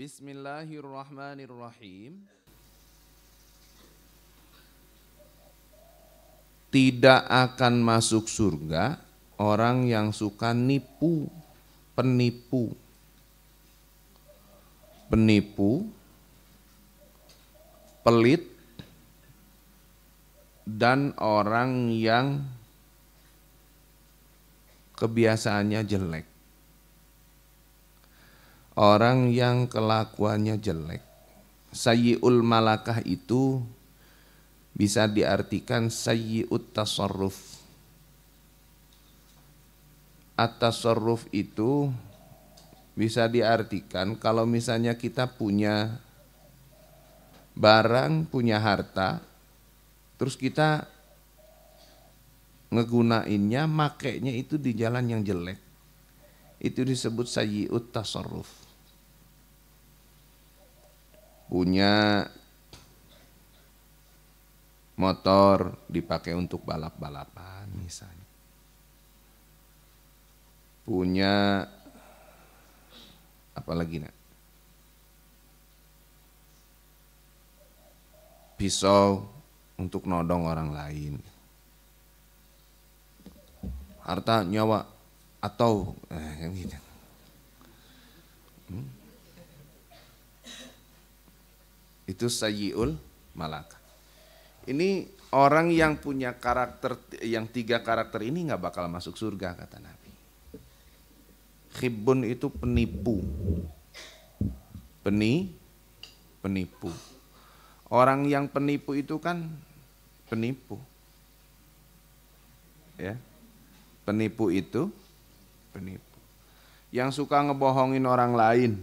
Bismillahirrahmanirrahim. Tidak akan masuk surga orang yang suka nipu, penipu. Penipu, pelit, dan orang yang kebiasaannya jelek. Orang yang kelakuannya jelek. Sayyi'ul malakah itu bisa diartikan sayyi'ut tasarruf. At-tasarruf itu bisa diartikan kalau misalnya kita punya barang, punya harta, terus kita ngegunainnya, makainya itu di jalan yang jelek. Itu disebut sayyi'ut tasarruf. Punya motor dipakai untuk balap-balapan misalnya. Punya apalagi nak? Pisau untuk nodong orang lain. Harta, nyawa, atau gitu. Itu sayyi'ul malakah. Ini orang yang punya karakter, yang 3 karakter ini nggak bakal masuk surga kata Nabi. Khibbun itu penipu. Penipu. Orang yang penipu itu kan penipu. Ya. Penipu itu penipu. Yang suka ngebohongin orang lain.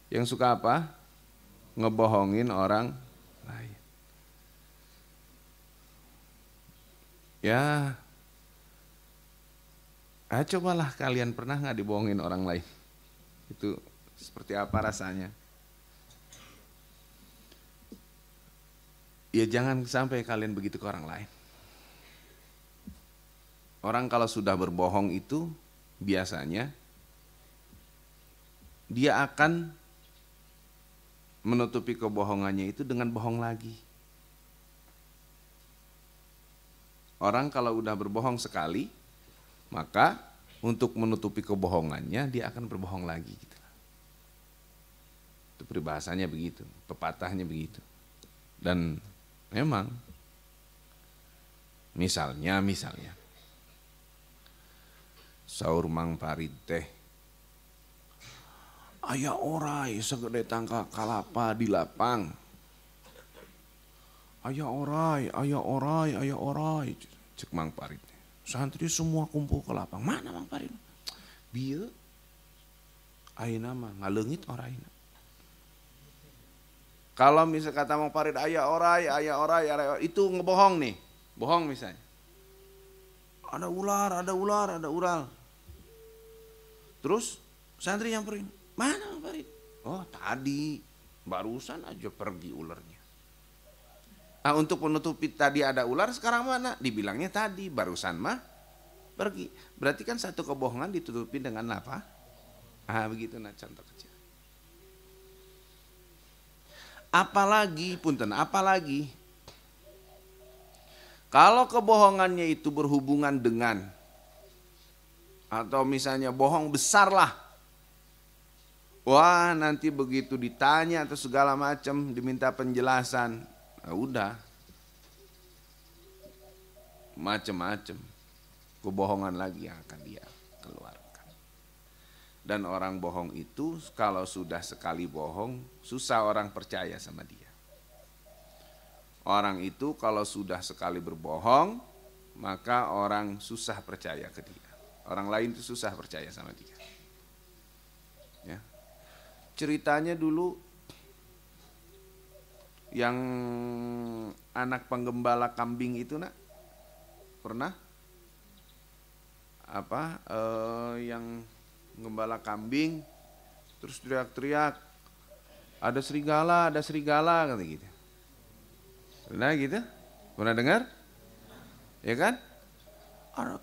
Yang suka apa? Ngebohongin orang lain. Ya, cobalah kalian pernah nggak dibohongin orang lain? Itu seperti apa rasanya? Ya jangan sampai kalian begitu ke orang lain. Orang kalau sudah berbohong itu biasanya dia akan menutupi kebohongannya itu dengan bohong lagi. Orang kalau udah berbohong sekali, maka untuk menutupi kebohongannya dia akan berbohong lagi. Gitu. Itu peribahasanya begitu, pepatahnya begitu. Dan memang, misalnya, saur Mang Parid teh, aya orai segede tangka kalapa di lapang. Aya orai. Cek Mang Parid. Santri semua kumpul ke lapang. Mana Mang Parid? Bieu. Ayeuna mah ngaleungit oraina. Kalau misal kata Mang Parid aya orai, itu ngebohong nih. Bohong misalnya. Ada ular. Terus santri nyamperin. Mana Mang Parid? Oh tadi, barusan aja pergi ularnya. Nah untuk menutupi tadi ada ular, sekarang mana? Dibilangnya tadi, barusan mah pergi. Berarti kan satu kebohongan ditutupi dengan apa? Begitu nah contoh kecil. Apalagi kalau kebohongannya itu berhubungan dengan, atau misalnya bohong besar lah. Wah nanti begitu ditanya atau segala macam diminta penjelasan, udah macam-macam kebohongan lagi yang akan dia keluarkan. Dan orang bohong itu kalau sudah sekali bohong susah orang percaya sama dia. Orang itu kalau sudah sekali berbohong maka orang susah percaya ke dia. Orang lain itu susah percaya sama dia. Ya. Ceritanya dulu yang anak penggembala kambing itu nak pernah yang gembala kambing terus teriak-teriak ada serigala kata gitu. Pernah gitu? Pernah dengar? Ya kan?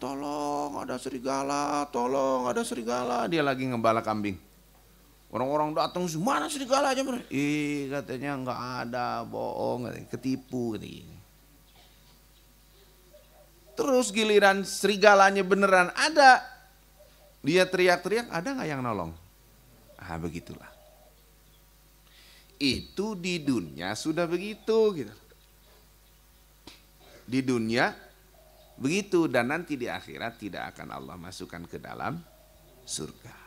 Tolong ada serigala, dia lagi ngembala kambing. Orang-orang datang, mana serigala aja? Ih, katanya nggak ada, bohong, katanya, ketipu. Katanya. Terus giliran serigalanya beneran ada, dia teriak-teriak, ada nggak yang nolong? Ah, begitulah. Itu di dunia sudah begitu, gitu. Di dunia begitu, dan nanti di akhirat tidak akan Allah masukkan ke dalam surga.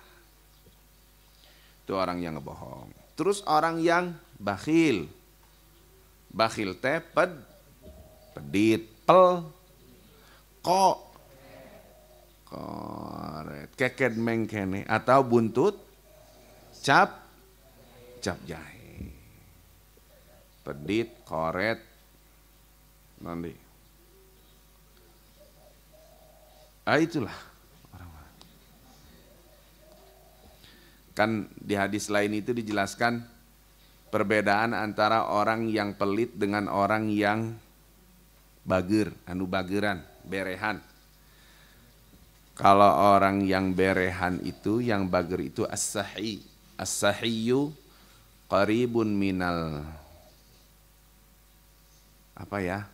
Itu orang yang ngebohong. Terus orang yang bakhil. Bakhil teh pedit, koret, keket mengkene, atau buntut cap jahe. Pedit, koret, nanti. Itulah. Kan di hadis lain itu dijelaskan perbedaan antara orang yang pelit dengan orang yang bager, bageran, berehan. Kalau orang yang berehan itu, yang bager itu as-sahi. As-sahiyu qaribun minal, apa ya?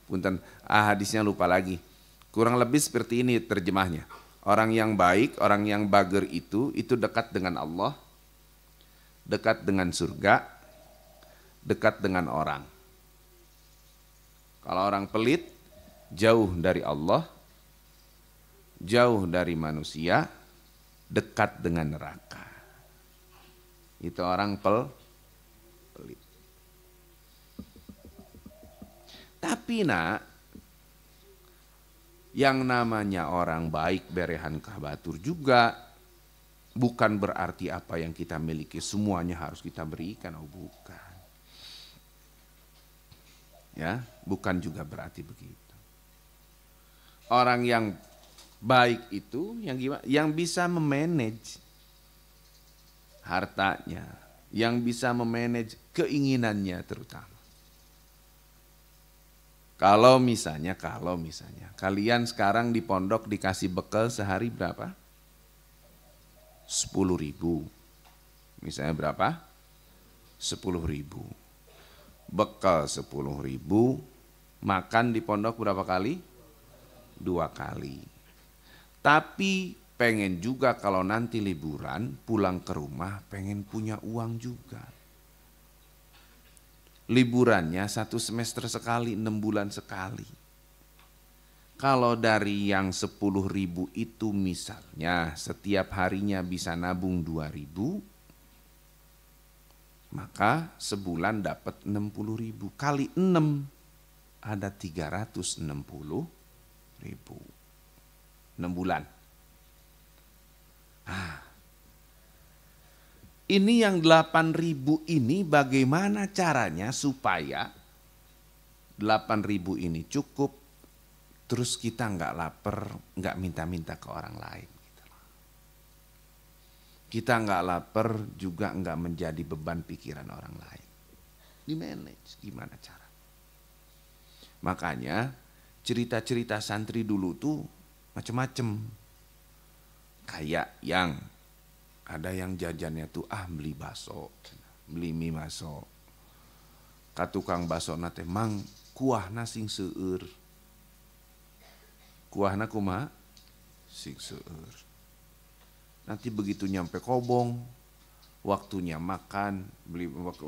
Punten, hadisnya lupa lagi. Kurang lebih seperti ini terjemahnya. Orang yang baik, orang yang bager itu dekat dengan Allah, dekat dengan surga, dekat dengan orang. Kalau orang pelit, jauh dari Allah, jauh dari manusia, dekat dengan neraka. Itu orang pelit. Tapi nak, yang namanya orang baik berehan kabatur juga bukan berarti apa yang kita miliki semuanya harus kita berikan, bukan. Ya, bukan juga berarti begitu. Orang yang baik itu yang gimana? Yang bisa memanage hartanya, yang bisa memanage keinginannya terutama. Kalau misalnya kalian sekarang di pondok dikasih bekal sehari berapa? 10.000. Misalnya berapa? 10.000. Bekal 10.000, makan di pondok berapa kali? 2 kali. Tapi pengen juga kalau nanti liburan pulang ke rumah pengen punya uang juga. Liburannya 1 semester sekali, 6 bulan sekali. Kalau dari yang 10.000 itu misalnya setiap harinya bisa nabung 2.000, maka sebulan dapat 60.000. Kali 6 ada 360.000. 6 bulan. Ini yang 8.000 ini bagaimana caranya supaya 8.000 ini cukup, terus kita nggak lapar, nggak minta-minta ke orang lain. Kita nggak lapar juga nggak menjadi beban pikiran orang lain. Di-manage gimana cara? Makanya cerita-cerita santri dulu tuh macem-macem. Kayak yang ada yang jajannya tuh beli bakso, beli mie bakso. Ka tukang bakso nate mang kuahna sing seueur. Kuahna kumaha? Sing seueur. Nanti begitu nyampe Kobong, waktunya makan,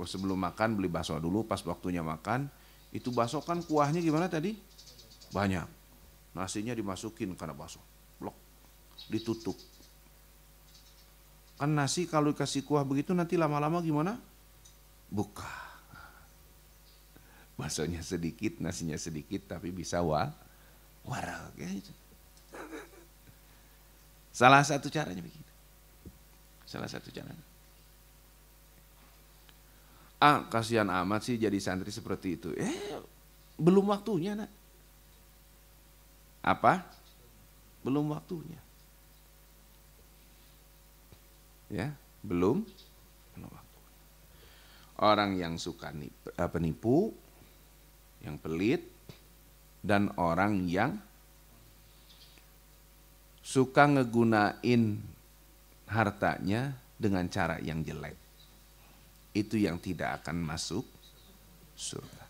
sebelum makan beli bakso dulu, pas waktunya makan, itu bakso kan kuahnya gimana tadi? Banyak. Nasinya dimasukin karena bakso. Blok. Ditutup. Kan nasi kalau dikasih kuah begitu nanti lama-lama gimana? Buka. Baksonya sedikit, nasinya sedikit, tapi bisa waral. Gitu. Salah satu caranya begitu. Salah satu caranya. Kasihan amat sih jadi santri seperti itu. Belum waktunya nak. Apa? Belum waktunya. Ya, belum waktu. Orang yang suka penipu, yang pelit, dan orang yang suka ngegunain hartanya dengan cara yang jelek. Itu yang tidak akan masuk surga.